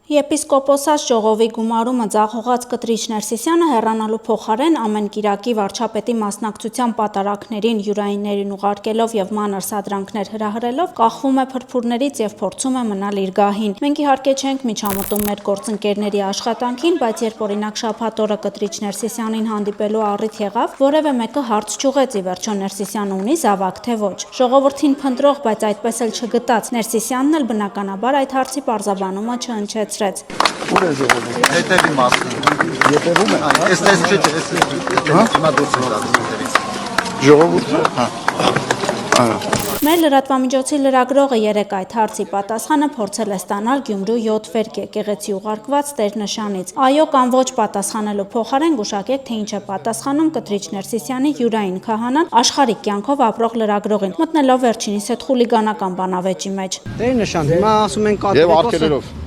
Եպիսկոպոսաց ժողովի գումարումը ձախողած կտրիչ Ներսիսյանը հեռանալու փոխարեն ամեն կիրակի վարչապետի մասնակցությամբ պատարագներին յուրայիններին ուղարկելով եւ մանր սադրանքներ հրահրելով կախվում է փրփուրներից եւ փորձում է մնալ իր գահին։ Մենք իհարկե չենք միջամտում մեր գործընկերների աշխատանքին, բայց երբ օրինակ շաբաթ օրը կտրիչ Ներսիսյանին հանդիպելու առիթ եղավ, որևէ մեկը հարց չուղեց ի վերջո Ներսիսյանը ունի զավակ թե ոչ։ Ժողովրդին փնտրող, բայց այդպես էլ չգտած Ներսիսյանն էլ բնականաբար այդ հարցի պարզաբանումը չհնչեց։ Ուր է ժողովուրդը։ Հետևի մասը։ Ետևում է։ Այստեղ չէ, հիմա դուրս է գալիս։ Ժողովուրդը։ Մեր լրատվամիջոցի լրագրողը երեկ այդ հարցի պատասխանը փորձել է ստանալ Գյումրու 7 վերք եկեղեցի ուղարկված տերնշանից։ Այո կամ ոչ պատասխանելու փոխարեն գուշակեք, թե ինչ է պատասխանում կտրիչ Ներսիսյանի յուրային քահանան աշխարհիկ կյանքով ապրող լրագրողին, մտնելով վերջինիս հետ խուլիգանական բանավեճի մեջ։ Տերնշան, հիմա ասում են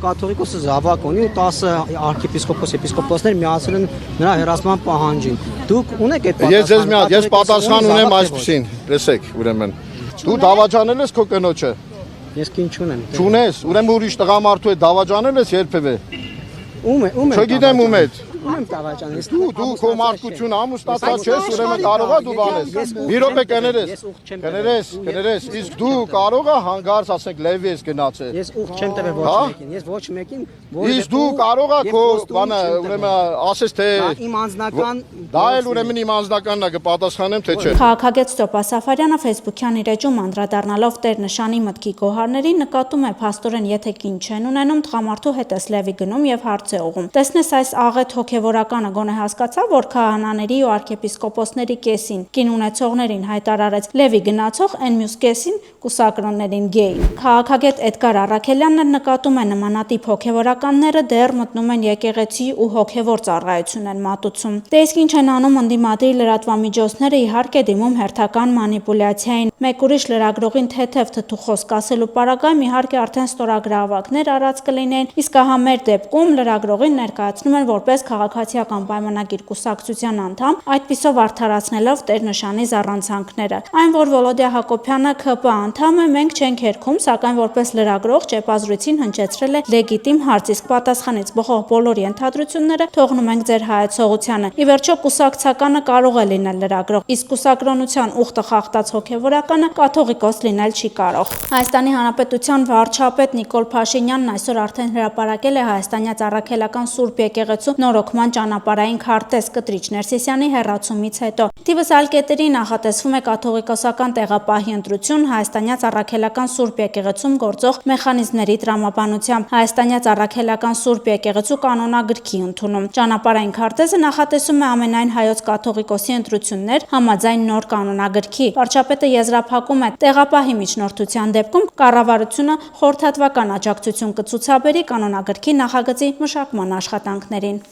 կաթողիկոսը զավակ ունի ու 10 արքեպիսկոպոս, եպիսկոպոսներ միացել են նրա հեռացման պահանջին։ Դուք ունեք այդ պատասխանը։ Ես պատասխան ունեմ այսպեսին, տեսեք, ուրեմն դու դավաճանել ես քո կնոջը։ Ես քին չունեմ։ Չունես, ուրեմն ուրիշ տղամարդու հետ դավաճանել ես երբևէ։ Ում է։ Չգիտեմ ում հետ։ Ում դավաճանել։ Դու քո մարդկությունը ամուսնացած ես, ուրեմն կարող ես դու բանես։ Մի րոպե կներես, իսկ դու կարող ես հանգարց ասենք լեվի ես գնացել։ Ես ուղ չեմ տվել ոչ մեկին, ես ոչ մեկին, իսկ դու կարող ես քո բանը ուրեմն ասես թե իմ անձնական դա էլ ուրեմն իմ անձնականն է կպատասխանեմ թե չէ։ Քաղաքագետ Ստոպա Սաֆարյանը ֆեյսբուքյան իր էջում անդրադառնալով Տերնշանի մտքի գոհարներին նկատում է փաստորեն եթե կին չեն ունենում տղամարդու հետ ես լեվի գնում եւ հարց է ուղում։ Տեսնես այս աղետ հոգեվորականը գոնե հասկացա, որ քահանաների ու արքեպիսկոպոսների կեսին կին ունեցողներին հայտարարեց լեվի գնացող այն մյուս կեսին կուսակրոններին գեյ։ Քաղաքագետ Էդգար Առաքելյանն նկատում է նմանատիպ հոգեվորականները դեռ մտնում են եկեղեցի ու հոգեվոր ծառայություն են մատուցում։ Դե իսկ ինչ են անում ընդդիմադիր լրատվամիջոցները իհարկե դիմում հերթական մանիպուլյացիային։ Մեկ ուրիշ լրագրողին թեթև թթու խոսք ասելու պարագայում իհարկե արդեն ստորագրահավաքներ արած կլինեն, իսկ ահա մեր դեպքում լրագրողին ներկայացնում են որպես քաղաքացիական պայմանագիր կուսակցության անդամ, այդպիսով արդարացնելով Տերնշանի զառանցանքները։ Այն որ Վոլոդիա Հակոբյանը ՔՊ անդամ է, մենք չենք երգում, սակայն որպես լրագրող ճեպազրույցին հնչեցրել է լեգիտիմ հարց, իսկ պատասխանից բխող բոլոր ենթադրությունները թողնում ենք ձեր հայեցողությանը։ Ի վերջո կուսակցականը կարող է լինել լրագրող, իսկ կուսակրոնության ուխտը խախտած հոգեվորականը կաթողիկոս լինել չի կարող։ Հայաստանի Հանրապետության վարչապետ Նիկոլ Փաշինյանն այսօր արդեն հրապարակել է հայաստանյաց առաքելական Սուրբ եկեղեցու նորոգման ճանապարհային քարտեզ կտրիչ Ներսիսյանի հեռացումից հետո։ Թիվս այլ կետերի նախատեսվում է կաթողիկոսական տեղապահի ընտրություն հայաստանյաց առաքելական Սուրբ եկեղեցում գործող մեխանիզմների տրամաբանությամբ։ Հայաստանյաց առաքելական Սուրբ եկեղեցու կանոնագրքի ընդունում։ Ճանապարհային քարտեզը նախատեսում է ամենայն հայոց կաթողիկոսի ընտրություններ համաձայն նոր կանոնագրքի։ Վարչապետը եզրափակում է տեղապահի միջնորդության դեպքում կառավարությունը խորհրդատվական աջակցություն կցուցաբերի կանոնագրքի նախագծի մշակման աշխատանքներին։